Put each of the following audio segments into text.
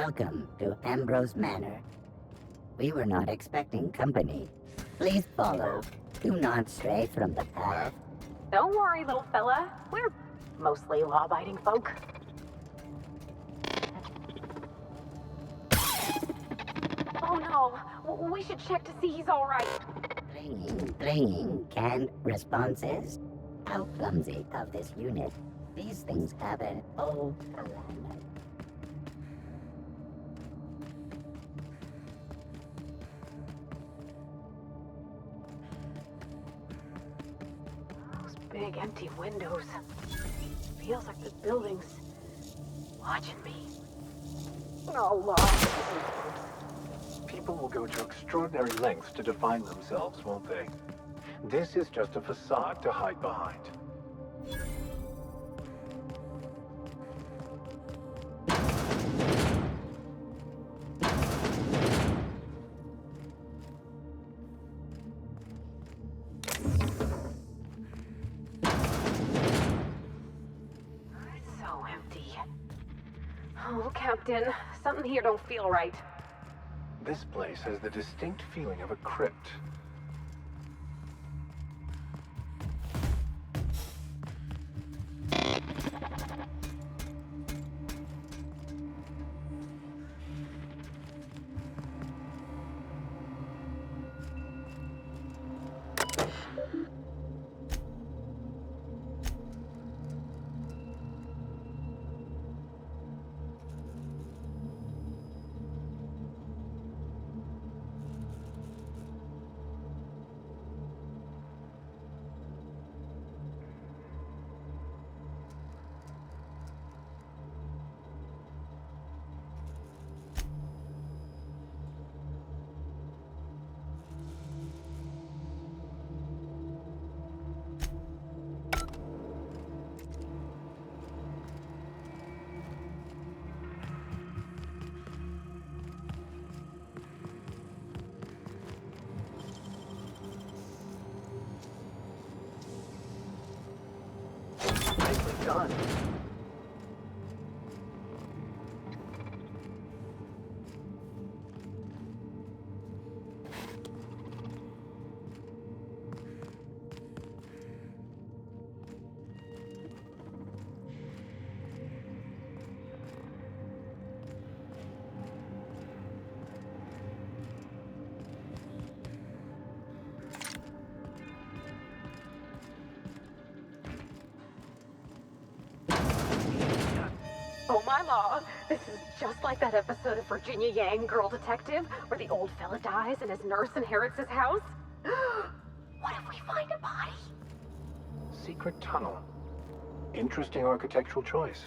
Welcome to Ambrose Manor. We were not expecting company. Please follow. Do not stray from the path. Don't worry, little fella. We're mostly law-abiding folk. Oh no, we should check to see he's all right. Playing canned responses. How clumsy of this unit. These things happen all around us. Those big empty windows. Feels like the building's watching me. Oh, Lord. People will go to extraordinary lengths to define themselves, won't they? This is just a facade to hide behind. So empty. Oh, Captain, something here don't feel right. This place has the distinct feeling of a crypt. Nicely done. Oh my law, this is just like that episode of Virginia Yang, Girl Detective, where the old fella dies and his nurse inherits his house. What if we find a body? Secret tunnel. Interesting architectural choice.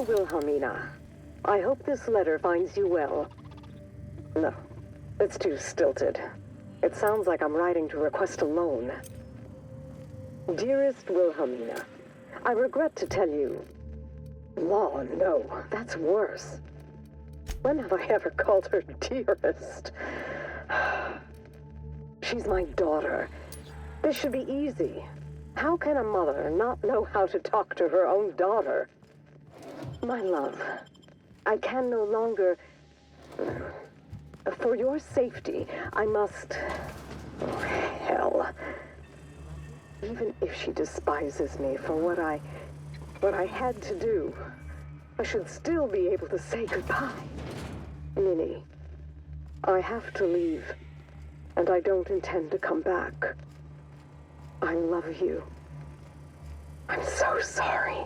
Dear Wilhelmina, I hope this letter finds you well. No, it's too stilted. It sounds like I'm writing to request a loan. Dearest Wilhelmina, I regret to tell you... Law, no, that's worse. When have I ever called her dearest? She's my daughter. This should be easy. How can a mother not know how to talk to her own daughter? My love, I can no longer... For your safety, I must... Oh, hell. Even if she despises me for what I had to do, I should still be able to say goodbye. Minnie, I have to leave, and I don't intend to come back. I love you. I'm so sorry.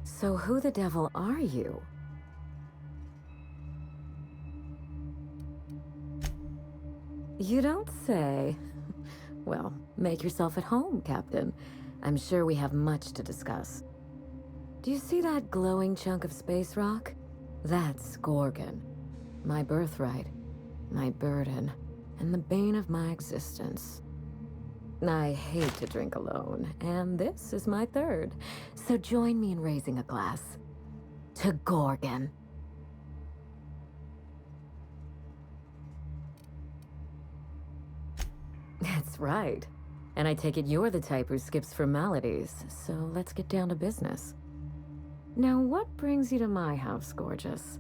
So who the devil are you? You don't say. Well, make yourself at home, Captain. I'm sure we have much to discuss. Do you see that glowing chunk of space rock? That's Gorgon. My birthright, my burden, and the bane of my existence. I hate to drink alone, and this is my third. So join me in raising a glass to Gorgon. That's right. And I take it you're the type who skips formalities, so let's get down to business. Now, what brings you to my house, gorgeous?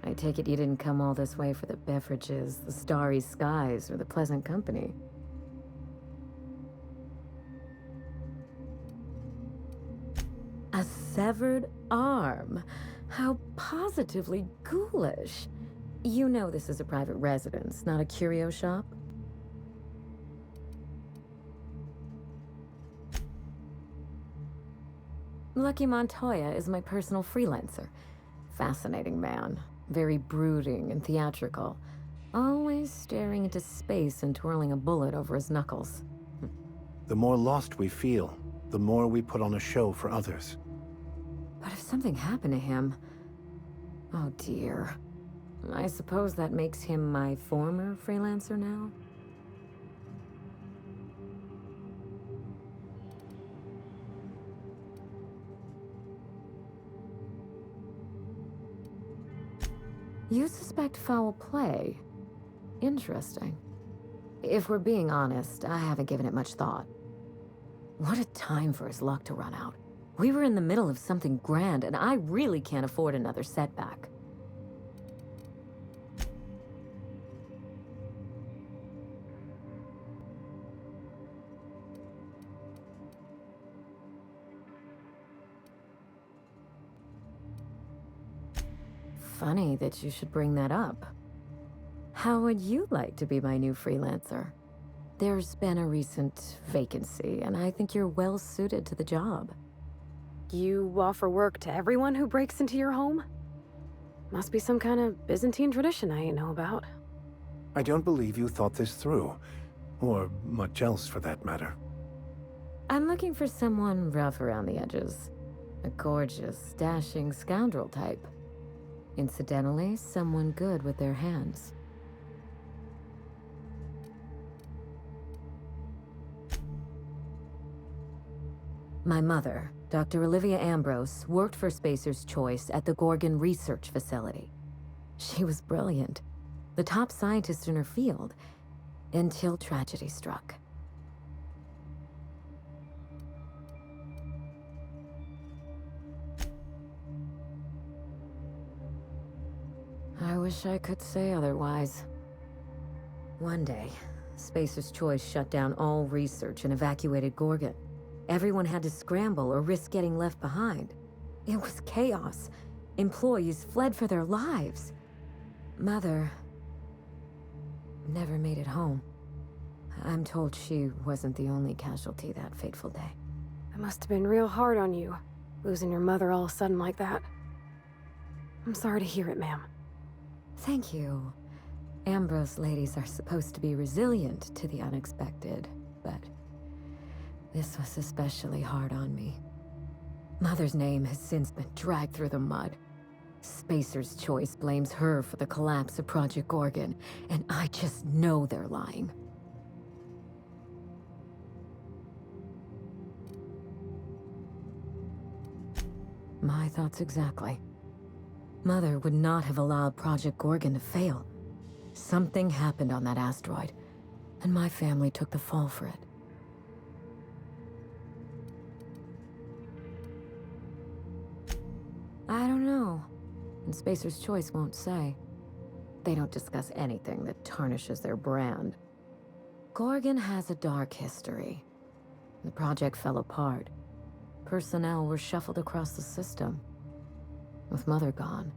I take it you didn't come all this way for the beverages, the starry skies, or the pleasant company. A severed arm? How positively ghoulish. You know this is a private residence, not a curio shop? Lucky Montoya is my personal freelancer. Fascinating man. Very brooding and theatrical. Always staring into space and twirling a bullet over his knuckles. The more lost we feel, the more we put on a show for others. But if something happened to him... Oh dear. I suppose that makes him my former freelancer now? You suspect foul play? Interesting. If we're being honest, I haven't given it much thought. What a time for his luck to run out. We were in the middle of something grand, and I really can't afford another setback. Funny that you should bring that up. How would you like to be my new freelancer? There's been a recent vacancy, and I think you're well suited to the job. You offer work to everyone who breaks into your home? Must be some kind of Byzantine tradition I ain't know about. I don't believe you thought this through. Or much else, for that matter. I'm looking for someone rough around the edges. A gorgeous, dashing scoundrel type. Incidentally, someone good with their hands. My mother, Dr. Olivia Ambrose, worked for Spacer's Choice at the Gorgon Research Facility. She was brilliant, the top scientist in her field, until tragedy struck. I wish I could say otherwise. One day, Spacer's Choice shut down all research and evacuated Gorgon. Everyone had to scramble or risk getting left behind. It was chaos. Employees fled for their lives. Mother never made it home. I'm told she wasn't the only casualty that fateful day. It must have been real hard on you, losing your mother all of a sudden like that. I'm sorry to hear it, ma'am. Thank you. Ambrose ladies are supposed to be resilient to the unexpected, but This was especially hard on me. Mother's name has since been dragged through the mud. Spacer's Choice blames her for the collapse of Project Gorgon, and I just know they're lying. My thoughts exactly. Mother would not have allowed Project Gorgon to fail. Something happened on that asteroid, and my family took the fall for it. I don't know, and Spacer's Choice won't say. They don't discuss anything that tarnishes their brand. Gorgon has a dark history. The project fell apart. Personnel were shuffled across the system. With Mother gone,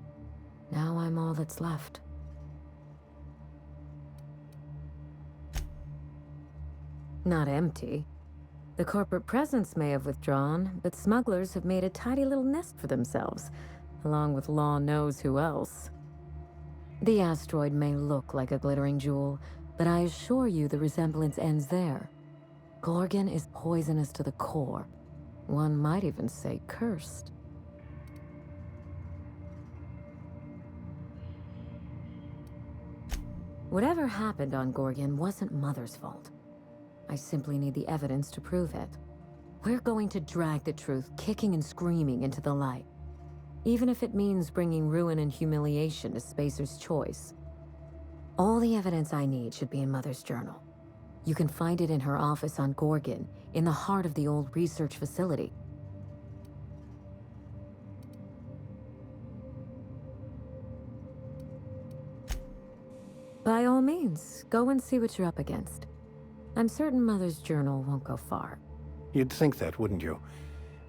now I'm all that's left. Not empty. The corporate presence may have withdrawn, but smugglers have made a tidy little nest for themselves, along with law knows who else. The asteroid may look like a glittering jewel, but I assure you the resemblance ends there. Gorgon is poisonous to the core. One might even say cursed. Whatever happened on Gorgon wasn't Mother's fault. I simply need the evidence to prove it. We're going to drag the truth kicking and screaming into the light, even if it means bringing ruin and humiliation to Spacer's Choice. All the evidence I need should be in Mother's journal. You can find it in her office on Gorgon, in the heart of the old research facility. By all means, go and see what you're up against. I'm certain Mother's journal won't go far. You'd think that, wouldn't you?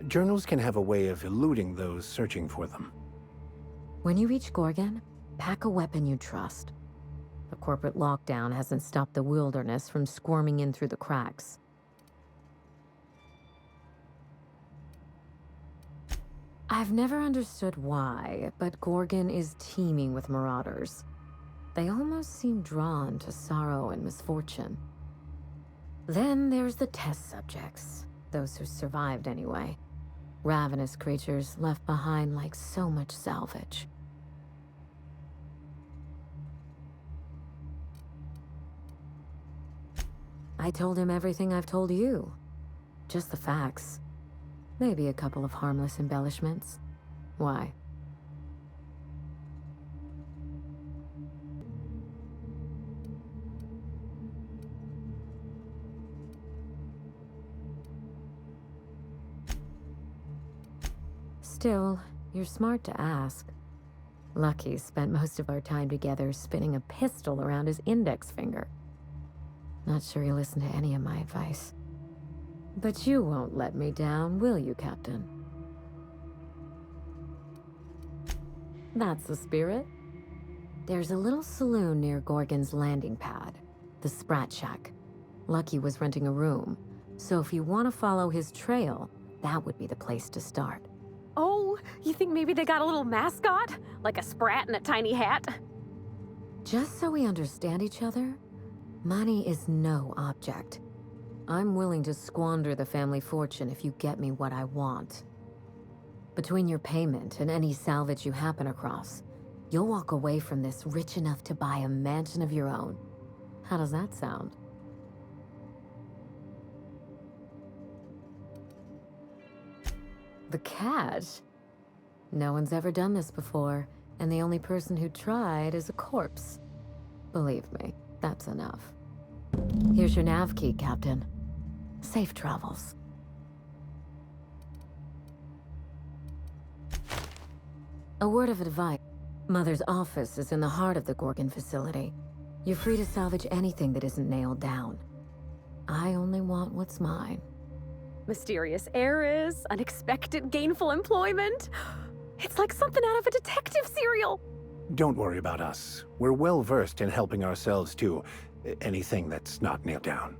Journals can have a way of eluding those searching for them. When you reach Gorgon, pack a weapon you trust. The corporate lockdown hasn't stopped the wilderness from squirming in through the cracks. I've never understood why, but Gorgon is teeming with marauders. They almost seem drawn to sorrow and misfortune. Then there's the test subjects, those who survived anyway. Ravenous creatures left behind like so much salvage. I told him everything I've told you. Just the facts. Maybe a couple of harmless embellishments. Why? Still, you're smart to ask. Lucky spent most of our time together spinning a pistol around his index finger. Not sure he'll listen to any of my advice. But you won't let me down, will you, Captain? That's the spirit. There's a little saloon near Gorgon's landing pad, the Sprat Shack. Lucky was renting a room, so if you want to follow his trail, that would be the place to start. Oh, you think maybe they got a little mascot? Like a sprat in a tiny hat? Just so we understand each other, money is no object. I'm willing to squander the family fortune if you get me what I want. Between your payment and any salvage you happen across, you'll walk away from this rich enough to buy a mansion of your own. How does that sound? The cash? No one's ever done this before, and the only person who tried is a corpse. Believe me, that's enough. Here's your nav key, Captain. Safe travels. A word of advice. Mother's office is in the heart of the Gorgon facility. You're free to salvage anything that isn't nailed down. I only want what's mine. Mysterious heiress, unexpected gainful employment. It's like something out of a detective serial. Don't worry about us. We're well versed in helping ourselves to anything that's not nailed down.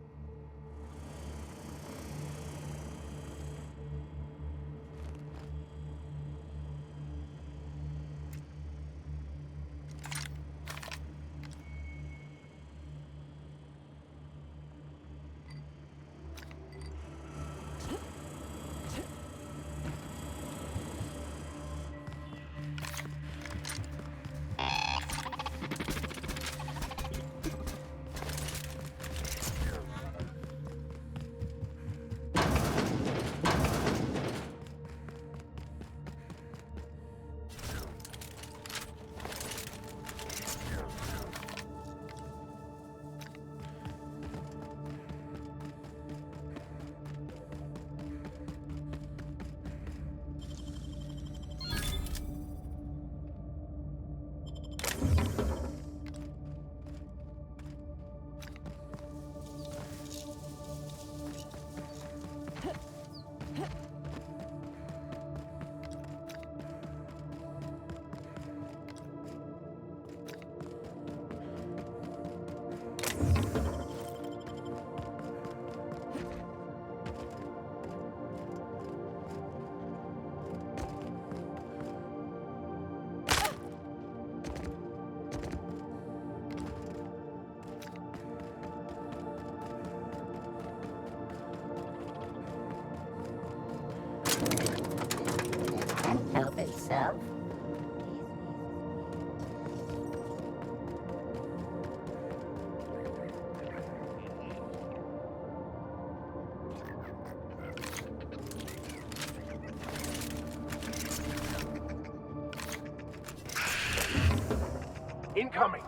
Incoming!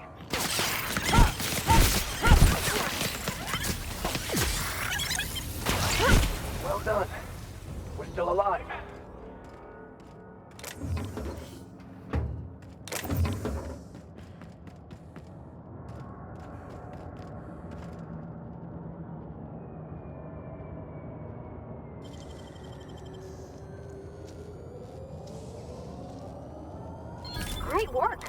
Well done. We're still alive. Great work.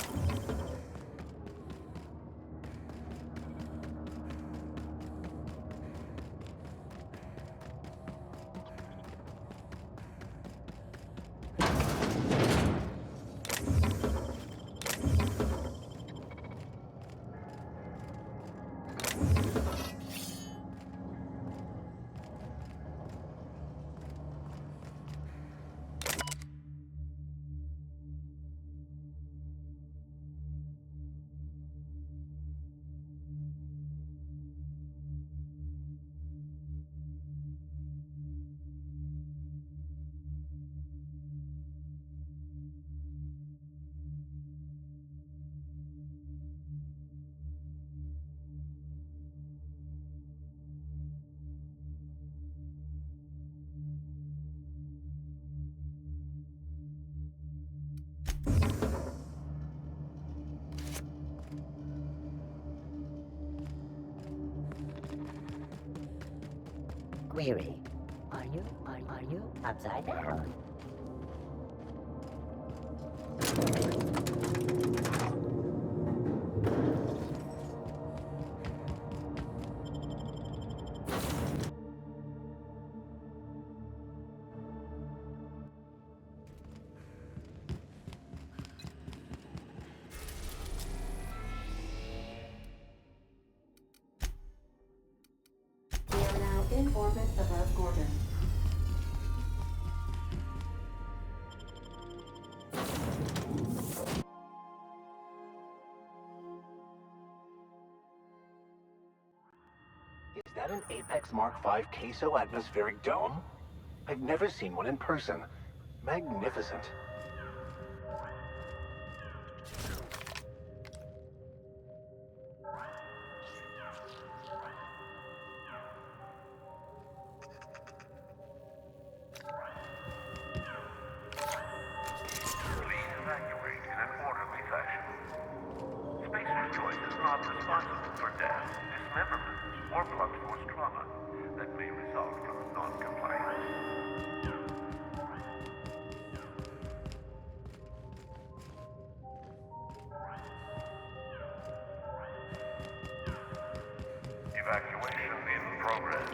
Query. Are you upside down? We are now in orbit above Gordon. Is that an Apex Mark V queso atmospheric dome? I've never seen one in person. Magnificent. Please evacuate in an orderly fashion. Spacer's choice is not responsible for death, dismemberment, or blunt force trauma that may result from non-compliance. Evacuation in progress.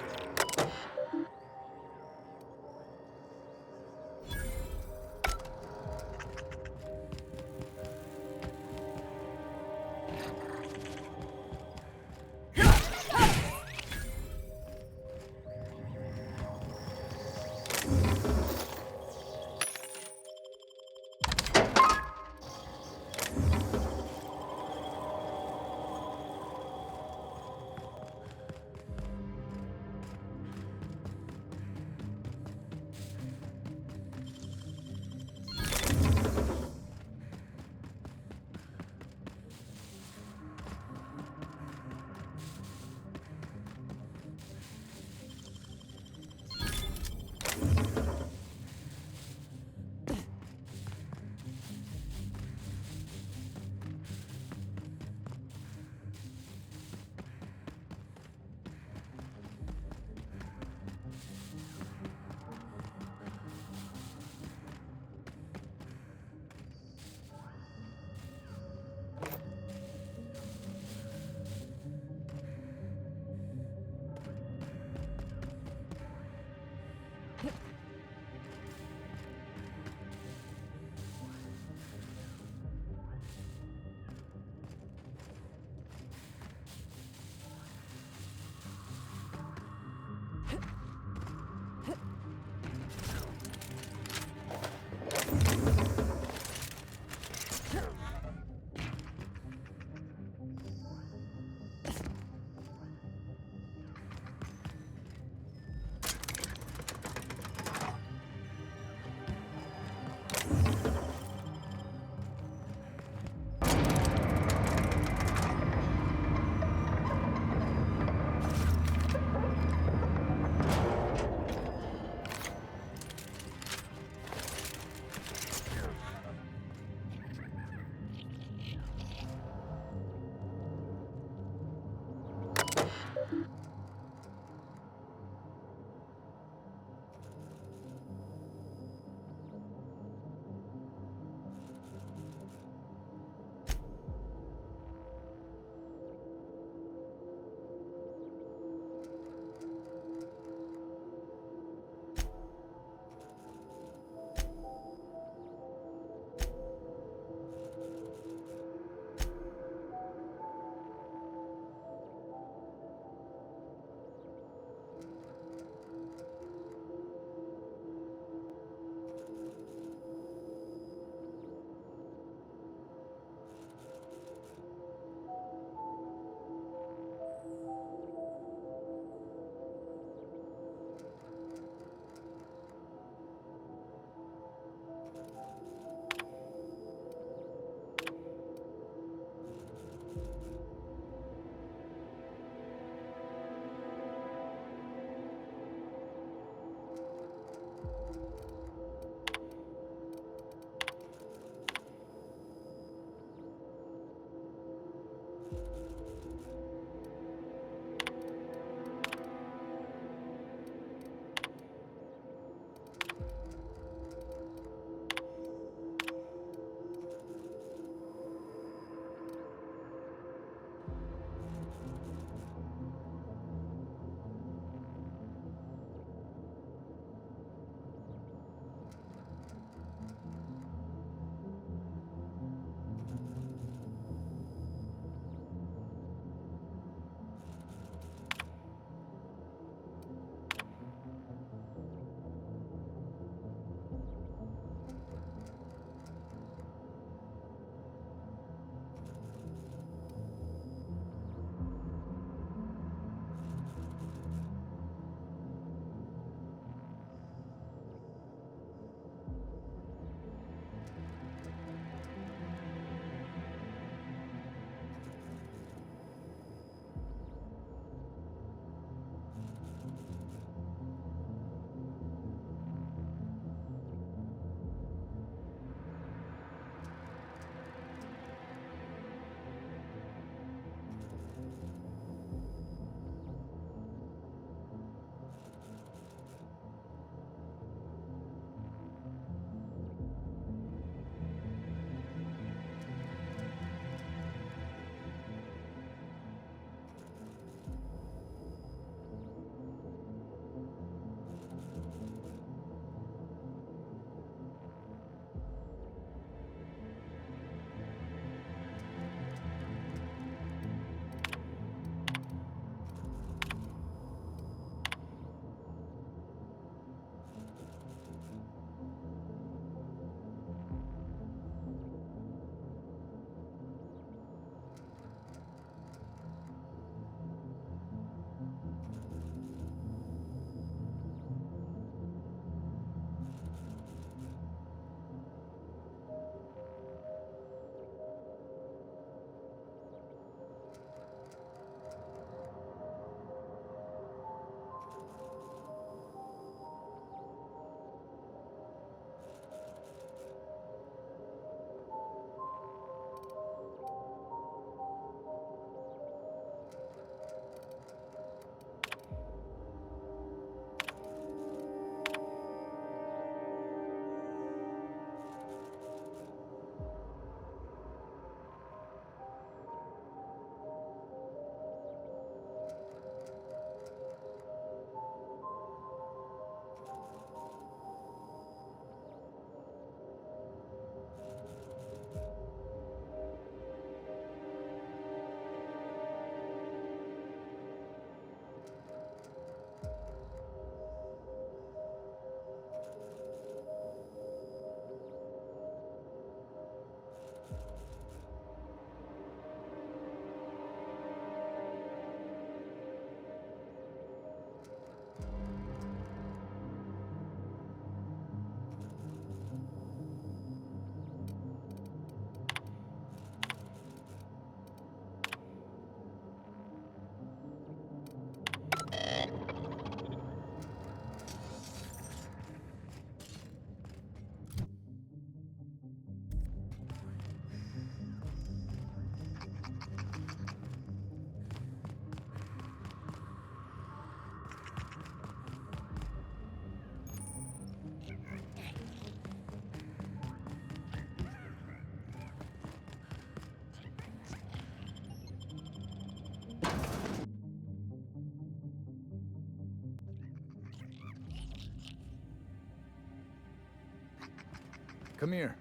Come here.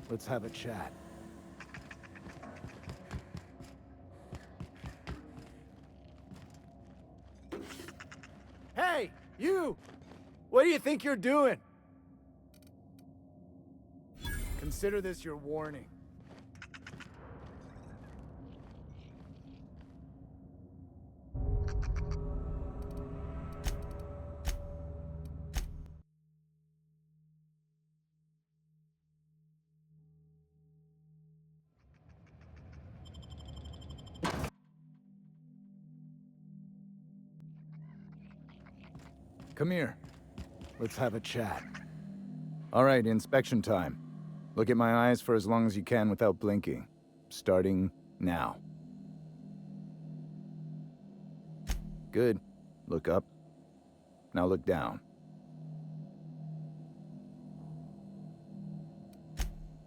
Let's have a chat. Hey, you! What do you think you're doing? Consider this your warning. Come here. Let's have a chat. All right, inspection time. Look at my eyes for as long as you can without blinking. Starting now. Good. Look up. Now look down.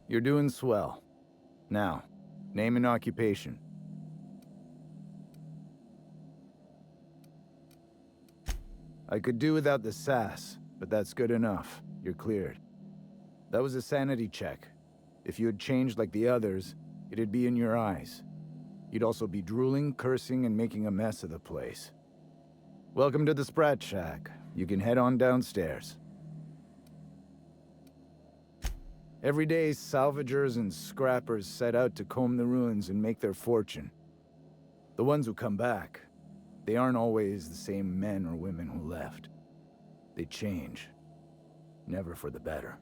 You're doing swell. Now, name and occupation. I could do without the sass, but that's good enough. You're cleared. That was a sanity check. If you had changed like the others, it'd be in your eyes. You'd also be drooling, cursing, and making a mess of the place. Welcome to the Sprat Shack. You can head on downstairs. Every day, salvagers and scrappers set out to comb the ruins and make their fortune. The ones who come back, they aren't always the same men or women who left. They change. Never for the better.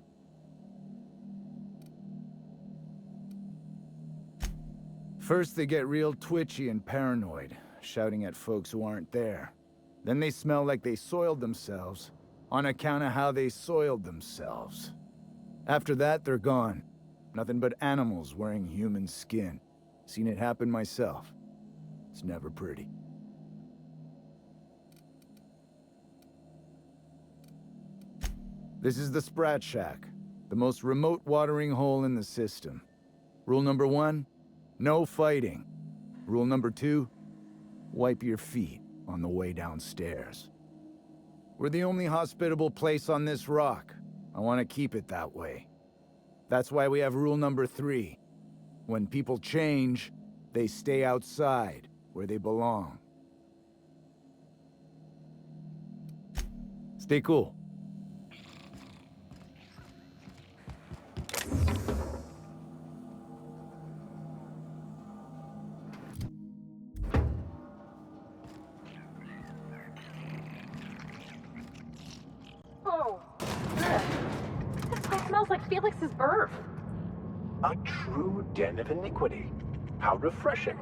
First, they get real twitchy and paranoid, shouting at folks who aren't there. Then they smell like they soiled themselves, on account of how they soiled themselves. After that, they're gone. Nothing but animals wearing human skin. Seen it happen myself. It's never pretty. This is the Sprat Shack, the most remote watering hole in the system. Rule number 1, no fighting. Rule number 2, wipe your feet on the way downstairs. We're the only hospitable place on this rock. I want to keep it that way. That's why we have rule number 3. When people change, they stay outside, where they belong. Stay cool. Oh. This place smells like Felix's birth. A true den of iniquity. How refreshing.